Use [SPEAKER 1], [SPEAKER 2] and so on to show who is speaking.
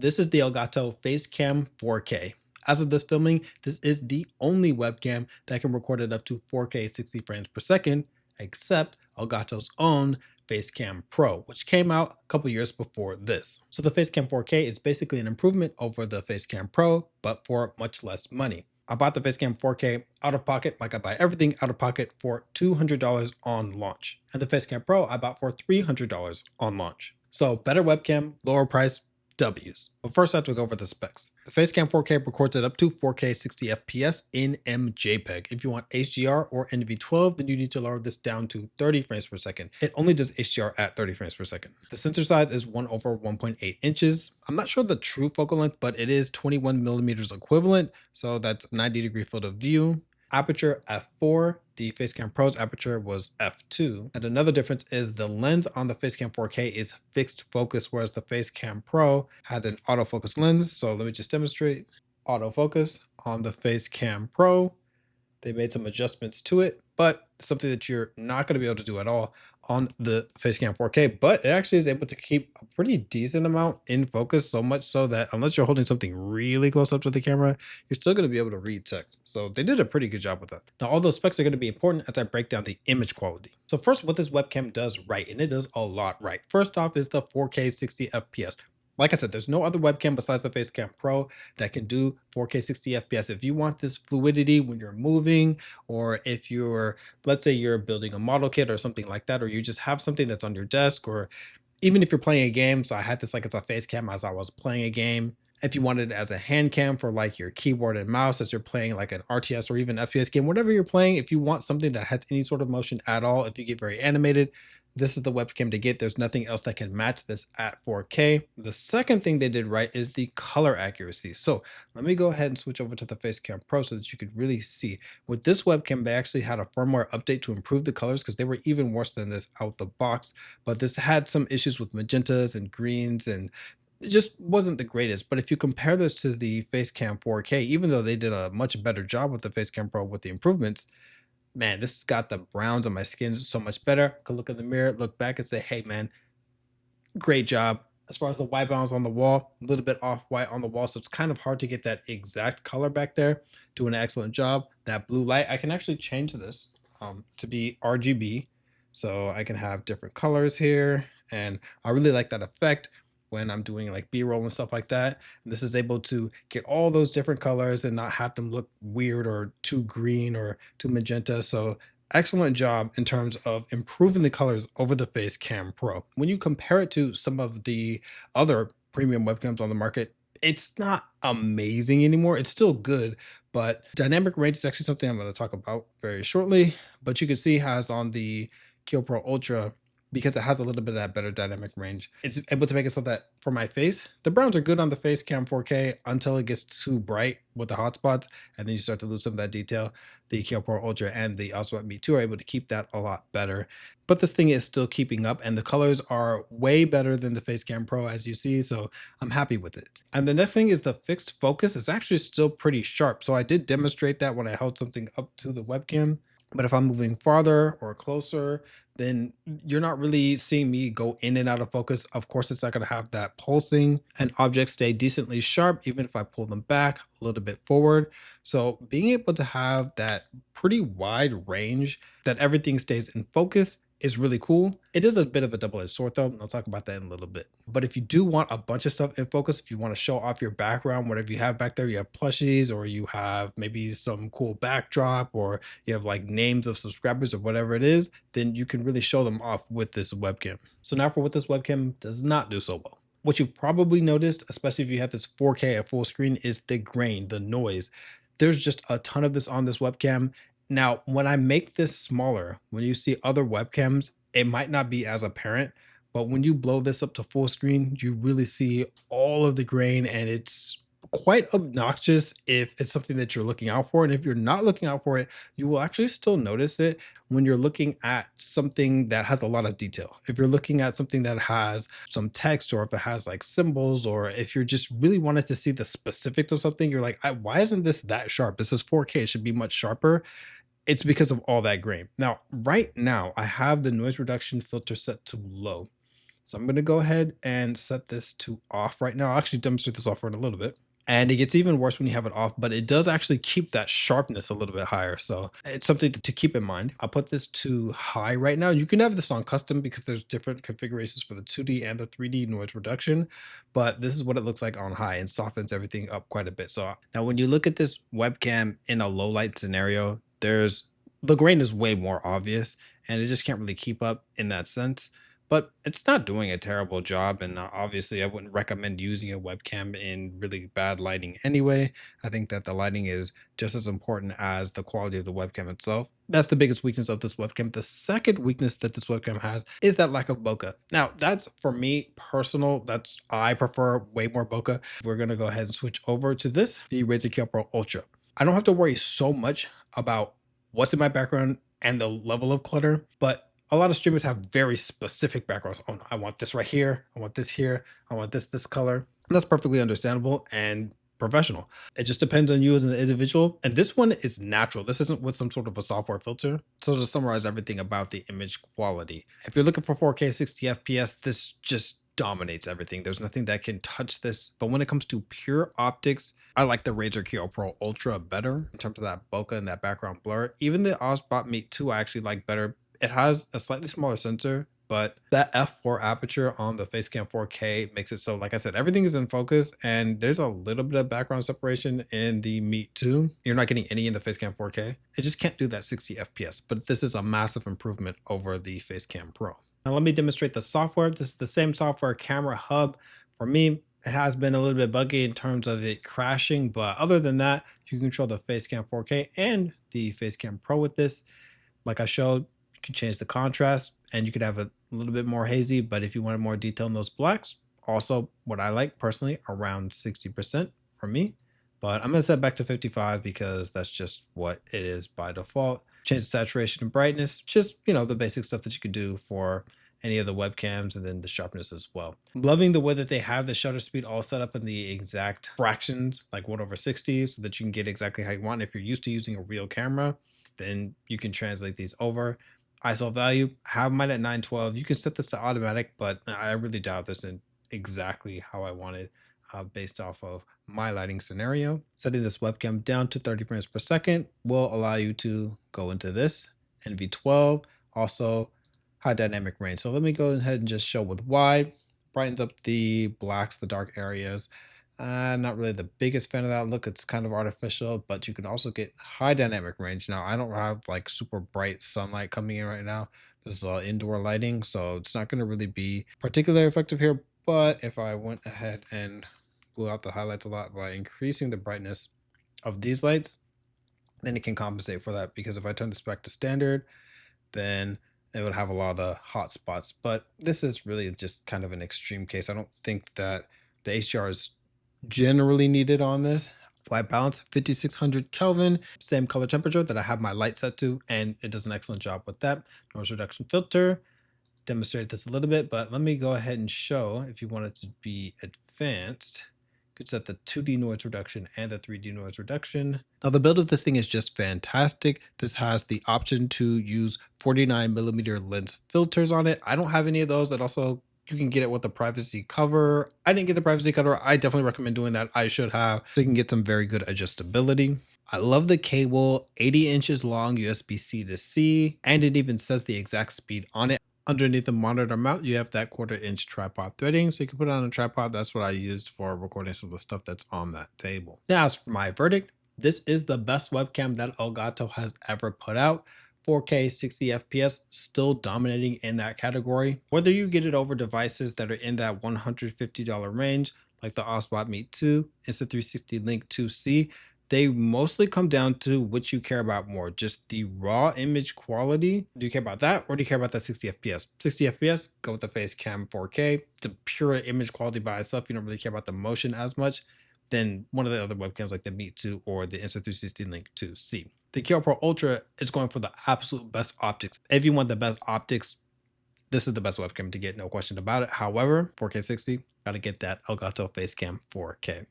[SPEAKER 1] This is the Elgato Facecam 4K. As of this filming, this is the only webcam that can record at up to 4K 60 frames per second, except Elgato's own Facecam Pro, which came out a couple years before this. So the Facecam 4K is basically an improvement over the Facecam Pro, but for much less money. I bought the Facecam 4K out of pocket, like I buy everything out of pocket, for $200 on launch. And the Facecam Pro I bought for $300 on launch. So better webcam, lower price, W's. But first I have to go over the specs. The Facecam 4K records at up to 4K 60 FPS in MJPEG. If you want HDR or NV12, then you need to lower this down to 30 frames per second. It only does HDR at 30 frames per second. The sensor size is 1/1.8 inches. I'm not sure the true focal length, but it is 21 millimeters equivalent. So that's 90-degree field of view. Aperture f4, the Facecam Pro's aperture was f2. And another difference is the lens on the Facecam 4K is fixed focus, whereas the Facecam Pro had an autofocus lens. So let me just demonstrate. Autofocus on the Facecam Pro. They made some adjustments to it, but something that you're not going to be able to do at all on the Facecam 4K, but it actually is able to keep a pretty decent amount in focus, so much so that unless you're holding something really close up to the camera, you're still going to be able to read text. So they did a pretty good job with that. Now, all those specs are going to be important as I break down the image quality. So first, what this webcam does right, and it does a lot right. First off is the 4K 60 FPS. Like I said, there's no other webcam besides the Facecam Pro that can do 4K 60 FPS. If you want this fluidity when you're moving, or if you're, let's say you're building a model kit or something like that, or you just have something that's on your desk, or even if you're playing a game. So I had this like it's a Facecam as I was playing a game. If you wanted it as a hand cam for like your keyboard and mouse as you're playing like an RTS or even FPS game, whatever you're playing, if you want something that has any sort of motion at all, if you get very animated, this is the webcam to get. There's nothing else that can match this at 4K. The second thing they did right is the color accuracy. So let me go ahead and switch over to the Facecam Pro so that you could really see. With this webcam, they actually had a firmware update to improve the colors because they were even worse than this out the box. But this had some issues with magentas and greens, and it just wasn't the greatest. But if you compare this to the Facecam 4K, even though they did a much better job with the Facecam Pro with the improvements, man, this has got the browns on my skin so much better. I could look in the mirror, look back and say, hey man, great job. As far as the white balance on the wall, a little bit off white on the wall. So it's kind of hard to get that exact color back there. Doing an excellent job. That blue light, I can actually change this to be RGB. So I can have different colors here. And I really like that effect when I'm doing like B-roll and stuff like that. And this is able to get all those different colors and not have them look weird or too green or too magenta. So excellent job in terms of improving the colors over the Facecam Pro. When you compare it to some of the other premium webcams on the market, it's not amazing anymore. It's still good, but dynamic range is actually something I'm going to talk about very shortly. But you can see has on the Kill Pro Ultra, because it has a little bit of that better dynamic range, it's able to make it so that for my face, the browns are good on the Facecam 4K until it gets too bright with the hotspots, and then you start to lose some of that detail. The Kill Pro Ultra and the Oswalt Me 2 are able to keep that a lot better. But this thing is still keeping up, and the colors are way better than the Facecam Pro, as you see, so I'm happy with it. And the next thing is the fixed focus is actually still pretty sharp. So I did demonstrate that when I held something up to the webcam. But if I'm moving farther or closer, then you're not really seeing me go in and out of focus. Of course, it's not going to have that pulsing, and objects stay decently sharp even if I pull them back a little bit forward. So being able to have that pretty wide range that everything stays in focus is really cool. It is a bit of a double-edged sword though. I'll talk about that in a little bit. But if you do want a bunch of stuff in focus, if you want to show off your background, whatever you have back there, you have plushies or you have maybe some cool backdrop or you have like names of subscribers or whatever it is, then you can really show them off with this webcam. So now for what this webcam does not do so well. What you've probably noticed, especially if you have this 4K at full screen, is the grain, the noise. There's just a ton of this on this webcam. Now, when I make this smaller, when you see other webcams, it might not be as apparent, but when you blow this up to full screen, you really see all of the grain, and it's quite obnoxious if it's something that you're looking out for. And if you're not looking out for it, you will actually still notice it when you're looking at something that has a lot of detail. If you're looking at something that has some text, or if it has like symbols, or if you're just really wanted to see the specifics of something, you're like, why isn't this that sharp? This is 4K, it should be much sharper. It's because of all that grain. Now, right now, I have the noise reduction filter set to low. So I'm going to go ahead and set this to off right now. I'll actually demonstrate this off in a little bit. And it gets even worse when you have it off, but it does actually keep that sharpness a little bit higher. So it's something to keep in mind. I'll put this to high right now. You can have this on custom because there's different configurations for the 2D and the 3D noise reduction, but this is what it looks like on high and softens everything up quite a bit. So now when you look at this webcam in a low light scenario, the grain is way more obvious and it just can't really keep up in that sense, but it's not doing a terrible job. And obviously, I wouldn't recommend using a webcam in really bad lighting anyway. I think that the lighting is just as important as the quality of the webcam itself. That's the biggest weakness of this webcam. The second weakness that this webcam has is that lack of bokeh. Now, that's for me personal. I prefer way more bokeh. We're gonna go ahead and switch over to the Razer Kill Pro Ultra. I don't have to worry so much about what's in my background and the level of clutter, but a lot of streamers have very specific backgrounds. Oh, no, I want this right here. I want this here. I want this color. And that's perfectly understandable and professional. It just depends on you as an individual. And this one is natural. This isn't with some sort of a software filter. So to summarize everything about the image quality, if you're looking for 4K 60 FPS, this just dominates everything. There's nothing that can touch this. But when it comes to pure optics, I like the Razer Kill Pro Ultra better in terms of that bokeh and that background blur. Even the Osbot Meet 2 I actually like better. It has a slightly smaller sensor, but that f4 aperture on the Facecam 4K makes it so, like I said, everything is in focus and there's a little bit of background separation in the Meet 2. You're not getting any in the Facecam 4K. It just can't do that 60 FPS, but this is a massive improvement over the Facecam Pro. Now let me demonstrate the software. This is the same software, Camera Hub. For me, it has been a little bit buggy in terms of it crashing, but other than that, you can control the Facecam 4K and the Facecam Pro with this. Like I showed, you can change the contrast and you could have a little bit more hazy, but if you wanted more detail in those blacks, also what I like personally, around 60% for me. But I'm going to set back to 55 because that's just what it is by default. Change the saturation and brightness, just, the basic stuff that you could do for any of the webcams, and then the sharpness as well. I'm loving the way that they have the shutter speed all set up in the exact fractions, like 1/60, so that you can get exactly how you want. If you're used to using a real camera, then you can translate these over. ISO value, have mine at 912. You can set this to automatic, but I really dialed this in exactly how I wanted based off of my lighting scenario. Setting this webcam down to 30 frames per second will allow you to go into this NV12, also high dynamic range. So let me go ahead and just show with wide, brightens up the blacks, the dark areas. Not really the biggest fan of that look. It's kind of artificial, but you can also get high dynamic range. Now, I don't have like super bright sunlight coming in right now. This is all indoor lighting, so it's not going to really be particularly effective here. But if I went ahead and blew out the highlights a lot by increasing the brightness of these lights, then it can compensate for that. Because if I turn this back to standard, then it would have a lot of the hot spots. But this is really just kind of an extreme case. I don't think that the HDR is generally needed on this. White balance, 5600 Kelvin, same color temperature that I have my light set to, and it does an excellent job with that. Noise reduction filter, demonstrate this a little bit, but let me go ahead and show, if you want it to be advanced, you could set the 2D noise reduction and the 3D noise reduction. Now the build of this thing is just fantastic. This has the option to use 49mm lens filters on it. I don't have any of those. That also, you can get it with the privacy cover. I didn't get the privacy cover. I definitely recommend doing that. I should have. So you can get some very good adjustability. I love the cable, 80 inches long, USB-C to C, and it even says the exact speed on it. Underneath the monitor mount, you have that 1/4-inch tripod threading, so you can put it on a tripod. That's what I used for recording some of the stuff that's on that table. Now, as for my verdict, this is the best webcam that Elgato has ever put out. 4K 60 FPS, still dominating in that category. Whether you get it over devices that are in that $150 range, like the Osbot Meet 2, Insta360 Link 2C, they mostly come down to what you care about more, just the raw image quality. Do you care about that, or do you care about that 60 FPS? 60 FPS, go with the Facecam 4K. The pure image quality by itself, you don't really care about the motion as much. Then one of the other webcams like the Meet 2 or the Insta360 Link 2C. The Kill Pro Ultra is going for the absolute best optics. If you want the best optics, this is the best webcam to get, no question about it. However, 4K 60, gotta get that Elgato Facecam 4K.